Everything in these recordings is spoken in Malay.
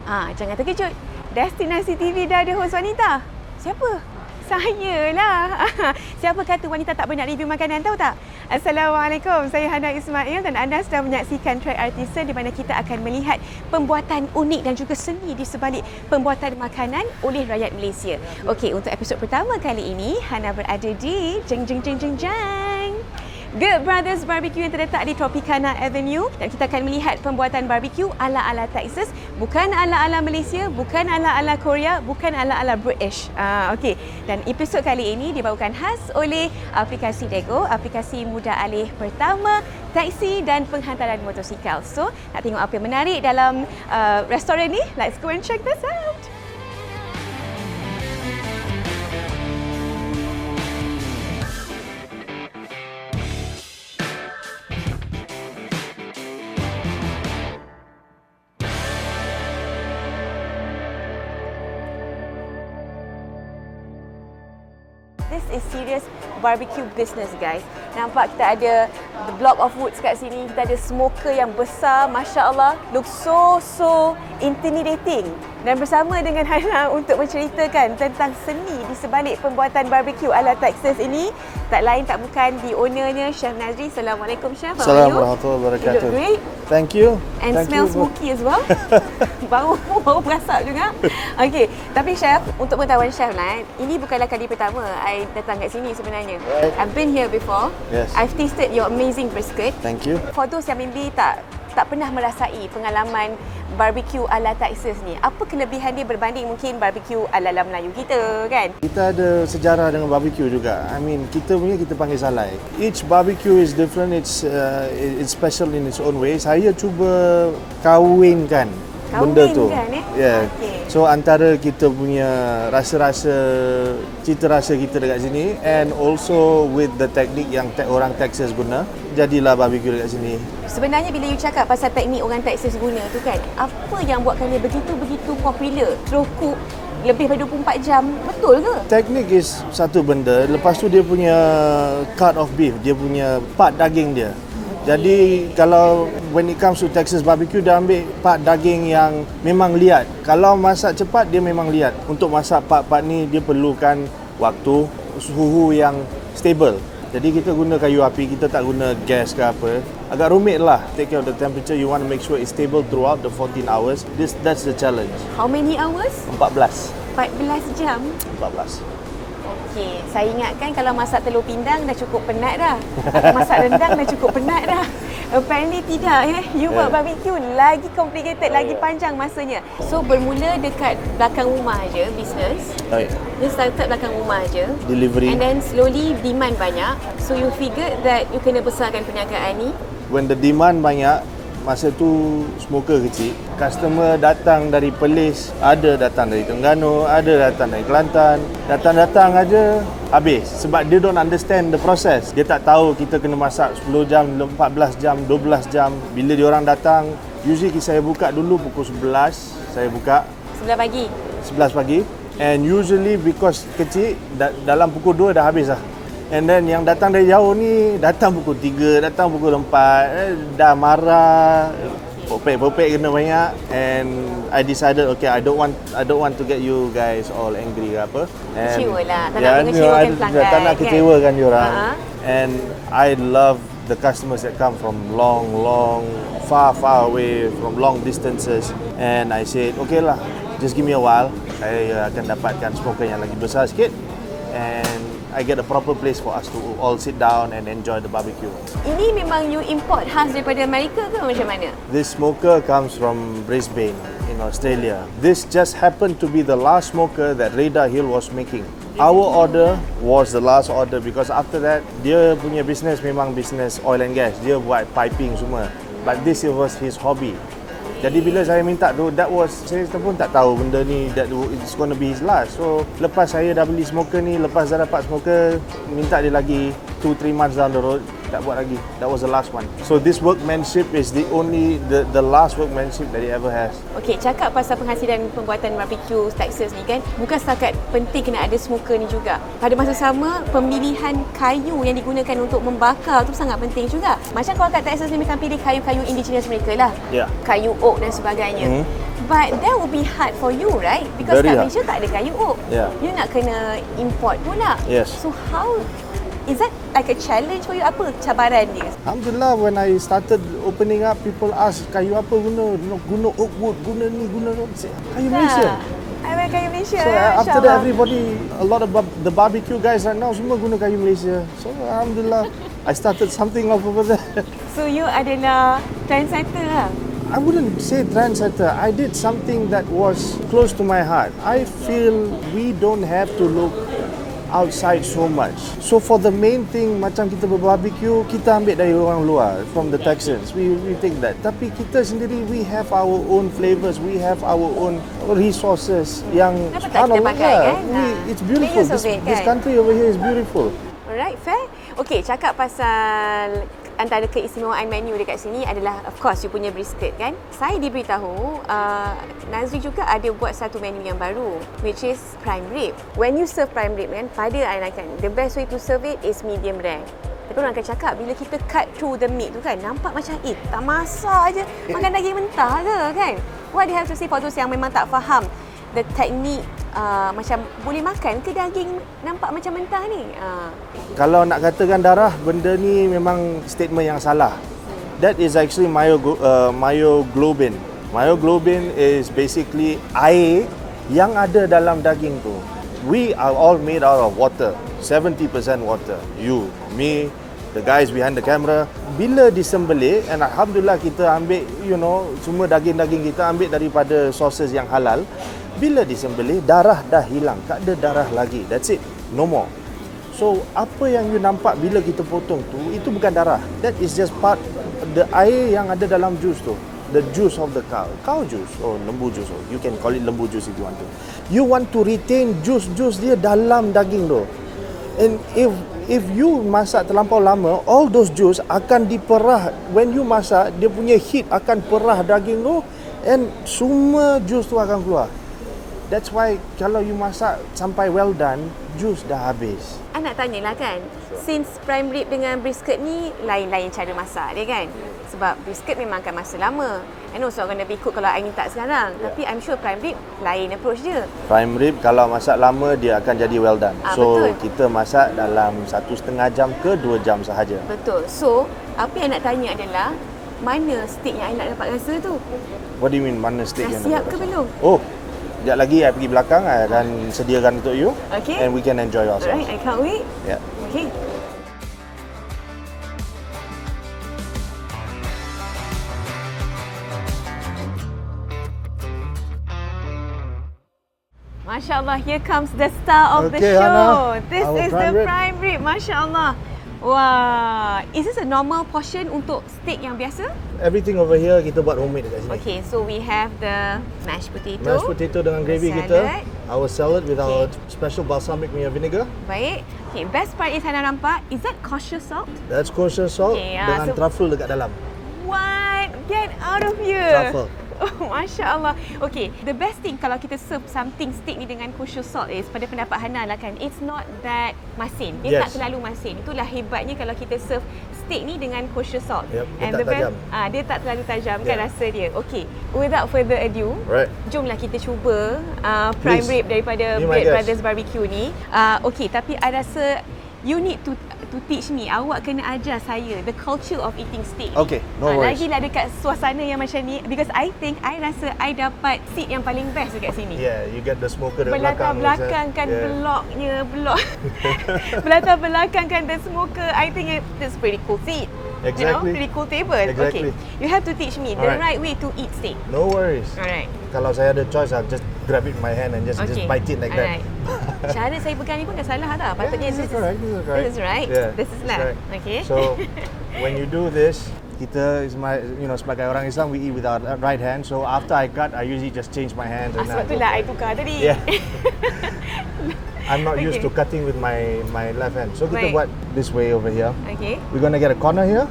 Jangan terkejut. Destinasi TV dah ada host wanita. Siapa? Saya lah. Siapa kata wanita tak banyak review makanan, tahu tak? Assalamualaikum, saya Hanna Ismail dan anda sedang menyaksikan Trek Artisan di mana kita akan melihat pembuatan unik dan juga seni di sebalik pembuatan makanan oleh rakyat Malaysia. Okey, untuk episod pertama kali ini, Hanna berada di Beard Brothers Bbq yang terletak di Tropicana Avenue dan kita akan melihat pembuatan barbecue ala-ala Texas, bukan ala-ala Malaysia, bukan ala-ala Korea, bukan ala-ala British. Okey. Dan episod kali ini dibawakan khas oleh aplikasi Dago, aplikasi mudah alih pertama taksi dan penghantaran motosikal. So, nak tengok apa yang menarik dalam restoran ni? Let's go and check this out. This is serious barbecue business, guys. Nampak kita ada the block of woods kat sini. Kita ada smoker yang besar, Masya Allah. Looks so intimidating. Dan bersama dengan Hanna untuk menceritakan tentang seni di sebalik pembuatan barbecue ala Texas ini, tak lain tak bukan the ownernya, Chef Nazri. Assalamualaikum, Chef. Assalamualaikum warahmatullahi wabarakatuh. You look great. Thank you. And smell smoky as well. baru berasap juga. Okey, tapi Chef, untuk pengetahuan Chef lah, ini bukanlah kali pertama I datang kat sini sebenarnya. Right. I've been here before. Yes. I've tasted your amazing brisket. Thank you. For those yang maybe tak pernah merasai pengalaman barbecue ala Texas ni, apa kelebihan dia berbanding mungkin barbecue ala Melayu kita, kan? Kita ada sejarah dengan barbecue juga. I mean, kita panggil salai. Each barbecue is different. It's special in its own way. Saya cuba kawinkan benda tu. Yeah. Okay. So antara kita punya rasa-rasa, cita rasa kita dekat sini and also with the technique yang orang Texas guna, jadilah barbecue dekat sini. Sebenarnya bila you cakap pasal teknik orang Texas guna tu kan, apa yang buatkan dia begitu popular? Slow cook lebih daripada 24 jam, betul ke? Teknik is satu benda, lepas tu dia punya cut of beef, dia punya part daging dia. Jadi kalau when it comes to Texas barbecue, dia ambil part daging yang memang liat. Kalau masak cepat, dia memang liat. Untuk masak part-part ni, dia perlukan waktu, suhu yang stable. Jadi kita guna kayu api, kita tak guna gas ke apa. Agak rumit lah. Take care of the temperature, you want to make sure it's stable throughout the 14 hours. That's the challenge. How many hours? 14 jam? 14. Okey, saya ingatkan kalau masak telur pindang dah cukup penat dah. Atau masak rendang dah cukup penat dah. Apparently tidak ya. You buat barbecue lagi complicated, lagi panjang masanya. So bermula dekat belakang rumah aja business. Dia started belakang rumah aja. Delivery. And then slowly demand banyak. So you figured that you kena besarkan perniagaan ni. When the demand banyak, masa tu smoker kecil. Customer datang dari Perlis, ada datang dari Terengganu, ada datang dari Kelantan. Datang aja habis sebab dia don't understand the process. Dia tak tahu kita kena masak 10 jam, 14 jam, 12 jam. Bila diorang datang, usually saya buka dulu pukul 11, saya buka 11 pagi. And usually because kecil, dalam pukul 2 dah habis lah. And then yang datang dari jauh ni, datang pukul 3, datang pukul 4, dah marah, popek kena banyak. And I decided, okay, I don't want to get you guys all angry ke apa. Kecewa lah, tak nak mengecewakan pelanggan. Tak nak kecewakan diorang. And I love the customers that come from far away, from long distances. And I said, okay lah, just give me a while. Saya akan dapatkan smoker yang lagi besar sikit. And I get a proper place for us to all sit down and enjoy the barbecue. Ini memang you import khas daripada Amerika ke macam mana? This smoker comes from Brisbane in Australia. This just happened to be the last smoker that Reda Hill was making. Our order was the last order because after that, dia punya business memang business oil and gas. Dia buat piping semua. But this was his hobby. Jadi bila saya minta tu, saya pun tak tahu benda ni, it's gonna be his last. So lepas saya dah beli smoker ni, lepas dah dapat smoker, minta dia lagi 2-3 months down the road, tak buat lagi. That was the last one. So this workmanship is the last workmanship that he ever has. Okay, cakap pasal penghasilan pembuatan barbecue Texas ni kan, bukan setakat penting kena ada smoker ni juga. Pada masa sama, pemilihan kayu yang digunakan untuk membakar tu sangat penting juga. Macam kalau kat Texas ni mereka pilih kayu-kayu indigenous mereka lah. Yeah. Kayu oak dan sebagainya. But that would be hard for you, right? Because Very kat hard. Malaysia tak ada kayu oak. Yeah. You nak kena import pula. Yes. So how is that like a challenge for you? Apa cabaran dia? Alhamdulillah, when I started opening up, people ask, kayu apa guna? Guna oak wood, guna ni, guna ni. Kayu Malaysia. I wear kayu Malaysia. So after that, everybody, a lot of the barbecue guys right now semua guna kayu Malaysia. So Alhamdulillah, I started something off over there. So you adalah trendsetter lah. I wouldn't say trendsetter. I did something that was close to my heart. I feel we don't have to look outside so much. So for the main thing, macam kita berbarbecue, kita ambil dari orang luar, from the Texans. We take that. Tapi kita sendiri, we have our own flavors. We have our own resources yang Kenapa tak kita pakai kan? it's beautiful. This country over here is beautiful. Alright, fair. Okay, cakap pasal antara keistimewaan menu dekat sini adalah of course you punya brisket kan. Saya diberitahu Nazri juga ada buat satu menu yang baru which is prime rib. When you serve prime rib kan, pada anakan the best way to serve it is medium rare. Tapi orang akan cakap bila kita cut through the meat tu kan, nampak macam tak masak je, makan daging mentah ke kan. What do you have to say for those yang memang tak faham the technique, macam boleh makan ke daging nampak macam mentah ni? Kalau nak katakan darah, benda ni memang statement yang salah. That is actually myoglobin. Myoglobin is basically air yang ada dalam daging tu. We are all made out of water. 70% water. You, me, the guys behind the camera. Bila disembelih, and Alhamdulillah kita ambil, semua daging-daging kita ambil daripada sources yang halal. Bila disembelih, darah dah hilang. Tak ada darah lagi. That's it. No more. So, apa yang you nampak bila kita potong tu, itu bukan darah. That is just part, the air yang ada dalam jus tu. The juice of the cow. Cow juice or lembu juice. You can call it lembu juice if you want to. You want to retain juice dia dalam daging tu. And if you masak terlampau lama, all those juice akan diperah. When you masak, dia punya heat akan perah daging tu and semua juice tu akan keluar. That's why kalau you masak sampai well done, juice dah habis. Nak tanyalah kan, since prime rib dengan brisket ni lain-lain cara masak dia kan? Sebab brisket memang akan masa lama. I know so gonna be cook kalau I minta sekarang. Yeah. Tapi I'm sure prime rib lain approach dia. Prime rib kalau masak lama dia akan jadi well done. So betul. Kita masak dalam 1.5 jam ke 2 jam sahaja. Betul. So apa yang nak tanya adalah mana steak yang I nak dapat rasa tu? What do you mean mana steak yang siap nak ke dapat belum? Oh, sekejap lagi I pergi belakang, I akan sediakan untuk you. Okay. And we can enjoy ourselves. Alright, I can't wait. Yeah. Okay. Masya Allah, here comes the star of the show. Hanna, This is prime the rib. prime rib. Masya Allah. Wah, is this a normal portion untuk steak yang biasa? Everything over here kita buat homemade dekat sini. Okay, so we have the mashed potato. Mashed potato dengan gravy salad. kita. Our salad with our special balsamic vinegar. Baik. Okay, best part is Hanna nampak, is that kosher salt? That's kosher salt dengan truffle dekat dalam. What? Get out of here. Truffle. Oh, Masya Allah. Okay, the best thing kalau kita serve something steak ni dengan kosher salt is, pada pendapat Hanna lah kan, it's not that masin. Dia tak terlalu masin. Itulah hebatnya kalau kita serve steak ni dengan kosher salt. Yep, dia And tak the best, tajam. dia tak terlalu tajam kan rasa dia. Okay, without further ado, jomlah kita cuba prime rib daripada Beard Brothers Bbq ni. Okay, tapi I rasa you need to teach me. Awak kena ajar saya the culture of eating steak. Okay, no worries. Lagilah dekat suasana yang macam ni, because I think I rasa I dapat seat yang paling best dekat sini. Yeah, you get the smoker dekat belakang. Belakang-belakangkan bloknya. Belakang-belakangkan the smoker. I think that's pretty cool seat. Exactly. Pretty cool table. Exactly. Okay. You have to teach me the right way to eat steak. No worries. Alright. Kalau saya ada choice, I'll just grab it in my hand and just bite it like that. Cara saya pegang ni pun dah salah tak? Patutnya this is correct. This is right. Yeah, this is left. right. Okay. So when you do this, kita sebagai orang Islam, we eat with our right hand. So after I cut, I usually just change my hands. Sebab itulah I tukar tadi. Yeah. I'm not used to cutting with my left hand. So kita buat this way over here. Okay. We're gonna get a corner here.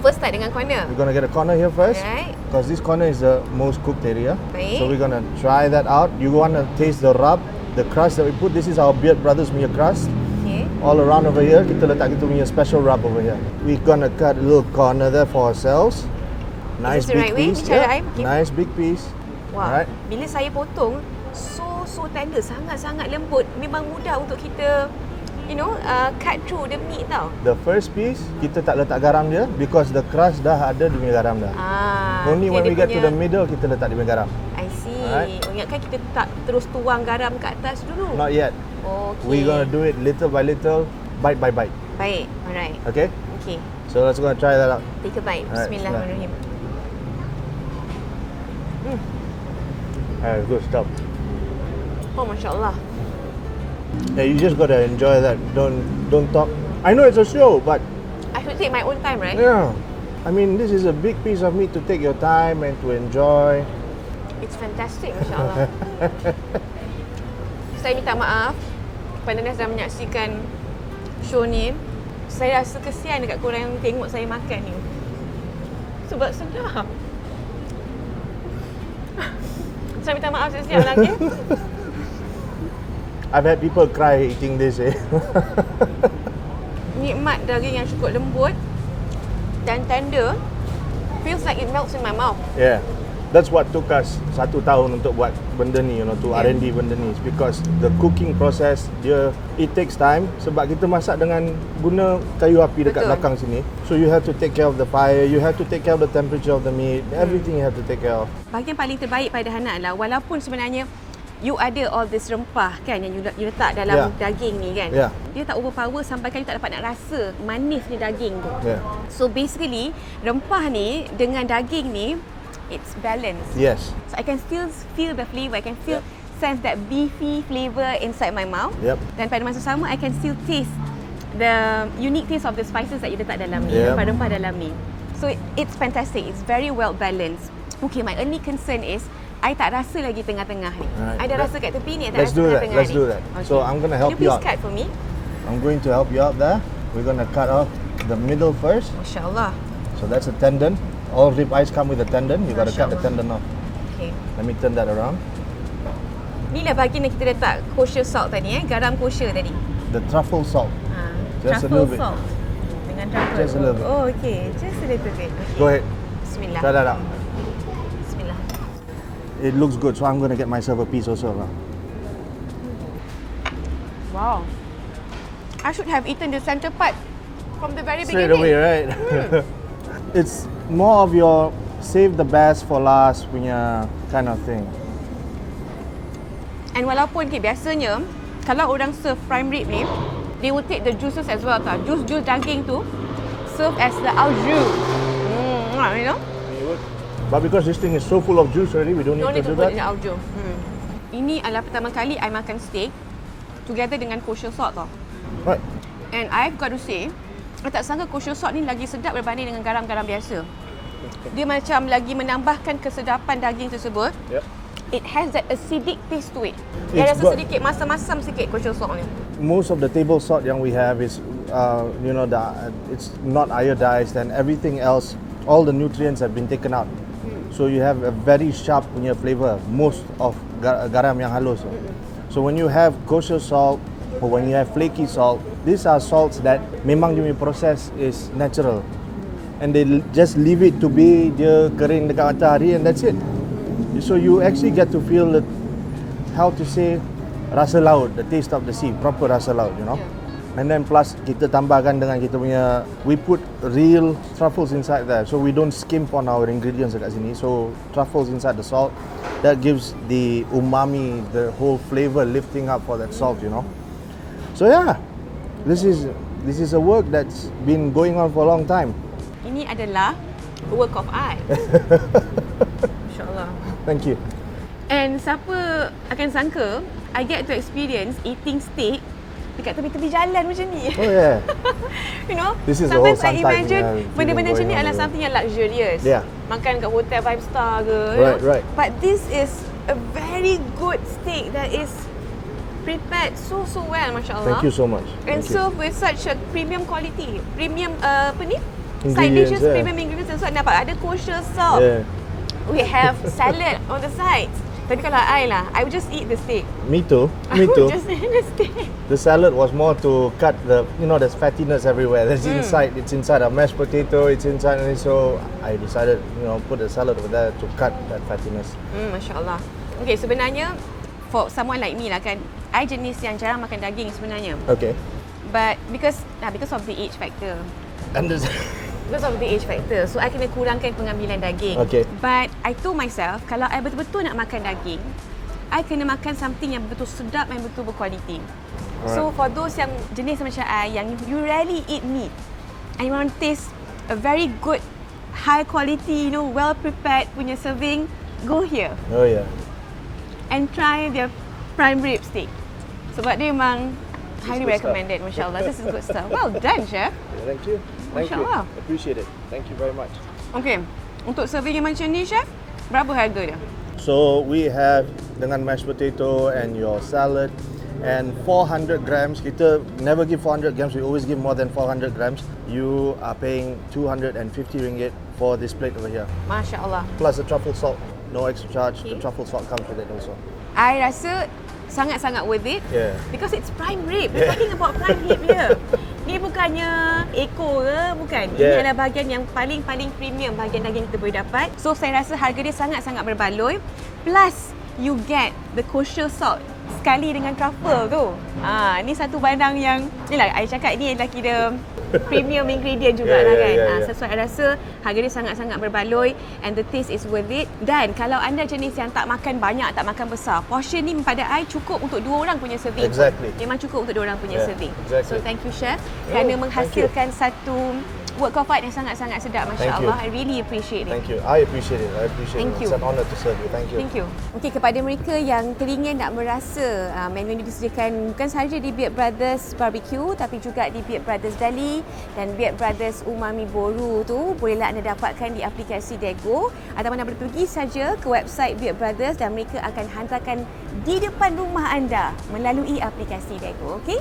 First start dengan corner. We're gonna get a corner here first. Right. Because this corner is the most cooked area. Baik. So we're gonna try that out. You wanna taste the rub, the crust that we put. This is our Beard Brothers punya crust. Okay. All around over here, kita letak kita punya special rub over here. We're gonna cut a little corner there for ourselves. Nice Is this the big right way? piece. Cara I mungkin? Nice big piece. Wah, bila saya potong, so tender, sangat-sangat lembut. Memang mudah untuk kita cut through the meat tau. The first piece, kita tak letak garam dia because the crust dah ada dia punya garam dah. Only when we get to the middle, kita letak dia punya garam. I see. Ingatkan kita tak terus tuang garam kat atas dulu? Not yet. Okay. We're gonna do it little by little, bite by bite. Baik, alright. Okay? Okay. So let's go and try that out. Take a bite. Bismillahirrahmanirrahim. Good stuff. Oh, Masya Allah. Yeah, you just gotta enjoy that. Don't talk. I know it's a show, but I should take my own time, right? yeah. I mean, this is a big piece of meat to take your time and to enjoy. It's fantastic, Masya Allah. Saya minta maaf kepada anda sedang menyaksikan show ni. Saya rasa kesian dekat korang yang tengok saya makan ni. Sebab sedap. Saya minta maaf siap-siap lah, okay? I've had people cry eating this. Nikmat daging yang cukup lembut dan tender. Feels like it melts in my mouth. Yeah. That's what took us 1 tahun untuk buat benda ni, to R&D benda ni, because the cooking process it takes time sebab kita masak dengan guna kayu api dekat belakang sini. So you have to take care of the fire, you have to take care of the temperature of the meat, everything you have to take care of. Bahagian paling terbaik pada Hanna adalah walaupun sebenarnya you ada all this rempah kan yang you letak dalam daging ni kan. Dia tak overpower sampai kan you tak dapat nak rasa manisnya daging tu. So basically rempah ni dengan daging ni it's balanced. Yes. So I can still feel the flavour. I can still sense that beefy flavour inside my mouth. Dan pada masa sama I can still taste the unique taste of the spices that you letak dalam ni, rempah-rempah dalam ni. So it's fantastic. It's very well balanced. Okay, my only concern is I tak rasa lagi tengah-tengah ni. I dah rasa kat tepi ni, I tak rasa tengah-tengah ni. Let's do that. Okay. So I'm going to help you out. Can you please cut for me? I'm going to help you out there. We're going to cut off the middle first. Masya Allah. So that's a tendon. All rib eyes come with a tendon. You got to cut the tendon off. Okay. Let me turn that around. Ni lah bahagian yang kita letak kosher salt tadi, garam kosher tadi. The truffle salt. Just truffle a little bit. Salt. Dengan truffle. Just a little bit. Oh, okay. Just a little bit. Okay. Go ahead. Bismillah. Try that out. Bismillah. It looks good, so I'm going to get myself a piece also. Wow. I should have eaten the center part from the very Straight beginning. away, right? It's more of your save the best for last punya kind of thing. And walaupun biasanya kalau orang serve prime rib ni, they will take the juices as well tau. Juice daging tu serve as the au jus. You know? But because this thing is so full of juice already, we don't need to do put that. in the au jus. Ini adalah pertama kali I makan steak together dengan kosher salt tau. Right. And I've got to say, I tak sangka kosher salt ni lagi sedap berbanding dengan garam-garam biasa. Dia macam lagi menambahkan kesedapan daging tersebut. It has that acidic taste to it. Dia rasa sedikit masam-masam sikit kosher salt ni. Most of the table salt yang we have is, it's not iodized and everything else, all the nutrients have been taken out. So you have a very sharp punya flavor, most of garam yang halus. So when you have kosher salt or when you have flaky salt, these are salts that memang dia punya process is natural. And they just leave it to be, dia kering dekat matahari and that's it. So you actually get to feel the, how to say, rasa laut, the taste of the sea, proper rasa laut, And then plus kita tambahkan dengan kita punya, we put real truffles inside there. So we don't skimp on our ingredients dekat sini. So truffles inside the salt, that gives the umami, the whole flavor lifting up for that salt, So yeah, this is a work that's been going on for a long time. Ini adalah a work of art. InsyaAllah. Thank you. And siapa akan sangka I get to experience eating steak dekat tepi-tepi jalan macam ni. Oh yeah. This is sometimes the whole I imagine benda-benda macam ni adalah something yang luxurious. Makan kat hotel 5 star ke. Right. But this is a very good steak that is prepared so well, masya-Allah. Thank you so much. And served with such a premium quality. Premium side Ingredients, dishes, premium ingredients. So dapat ada kosher salt. We have salad on the sides. Tapi kalau I lah, I would just eat the steak. Me too. I Me would too. just eat the steak. The salad was more to cut the, there's fattiness everywhere. There's inside. It's inside a mashed potato. It's inside, and so I decided, put the salad over there to cut that fattiness. Masya Allah. Okay, sebenarnya for someone like me lah kan, I jenis yang jarang makan daging sebenarnya. Okay. But because of the age factor. And this. Because of the age factor, so I kena kurangkan pengambilan daging. Okay. But I told myself, kalau I betul-betul nak makan daging, I kena makan something yang betul sedap, yang betul berkualiti. Alright. So for those yang jenis macam I, yang you rarely eat meat, and you want to taste a very good, high quality, well prepared punya serving, go here. Oh yeah. And try their prime rib steak. Sebab dia memang highly good recommended, Masya Allah. This is good stuff. Well done, Chef. Yeah, thank you. Thank Masya you. Allah. Appreciate it. Thank you very much. Okay, untuk serving yang macam ni, Chef, berapa harga dia? So we have dengan mashed potato and your salad and 400 grams. Kita never give 400 grams. We always give more than 400 grams. You are paying 250 ringgit for this plate over here. Masya Allah. Plus the truffle salt. No extra charge. Okay. The truffle salt comes with it also. I rasa sangat-sangat worth it. Yeah. Because it's prime rib. We're talking about prime rib here. Ni bukannya ekor ke, bukan. Ini Yeah. adalah bahagian yang paling premium bahagian daging kita boleh dapat. So saya rasa harga dia sangat-sangat berbaloi. Plus you get the kosher salt sekali dengan truffle tu. Ni satu barang yang inilah I cakap ni adalah kira premium ingredient jugalah kan. So I rasa harga dia sangat-sangat berbaloi and the taste is worth it. Dan kalau anda jenis yang tak makan banyak, tak makan besar, portion ni pada I cukup untuk 2 orang punya serving. Exactly. Memang cukup untuk 2 orang punya serving. exactly. So thank you Chef kerana menghasilkan satu work of art yang sangat-sangat sedap, Masya Allah. I really appreciate it. Thank you. I appreciate it. Thank it. you. It's an honor to serve you. Thank you. Thank you. Okey, kepada mereka yang teringin nak merasa menu ini disediakan bukan sahaja di Beard Brothers Bbq tapi juga di Beard Brothers Dari dan Beard Brothers Umami Boru tu, bolehlah anda dapatkan di aplikasi Dago atau anda boleh pergi saja ke website Beard Brothers dan mereka akan hantarkan di depan rumah anda melalui aplikasi Dago. Okey?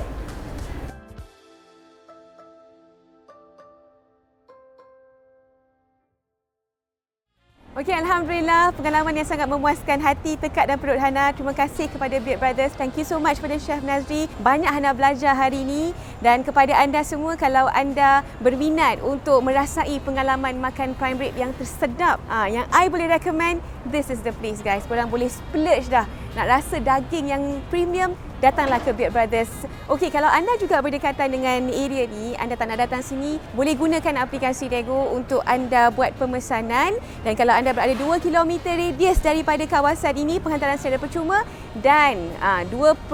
Okey, Alhamdulillah, pengalaman yang sangat memuaskan hati, tekak dan perut Hanna. Terima kasih kepada Beard Brothers. Thank you so much kepada Chef Nazri. Banyak Hanna belajar hari ini. Dan kepada anda semua, kalau anda berminat untuk merasai pengalaman makan prime rib yang tersedap, yang I boleh recommend, this is the place guys. Korang boleh splurge dah. Nak rasa daging yang premium, datanglah ke Beard Brothers. Okey, kalau anda juga berdekatan dengan area ni, anda tak nak datang sini, boleh gunakan aplikasi Dago untuk anda buat pemesanan. Dan kalau anda berada 2 km radius daripada kawasan ini, penghantaran secara percuma dan 20%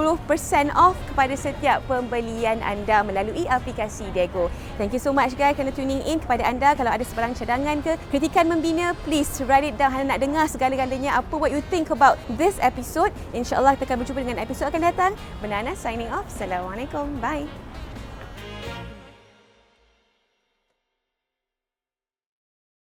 off kepada setiap pembelian anda melalui aplikasi Dago. Thank you so much guys kerana tuning in. Kepada anda, kalau ada sebarang cadangan ke kritikan membina, please write it down. Hanna nak dengar segala-galanya apa what you think about this episode. InsyaAllah kita akan berjumpa dengan episod akan datang. Banana signing off. Assalamualaikum. Bye.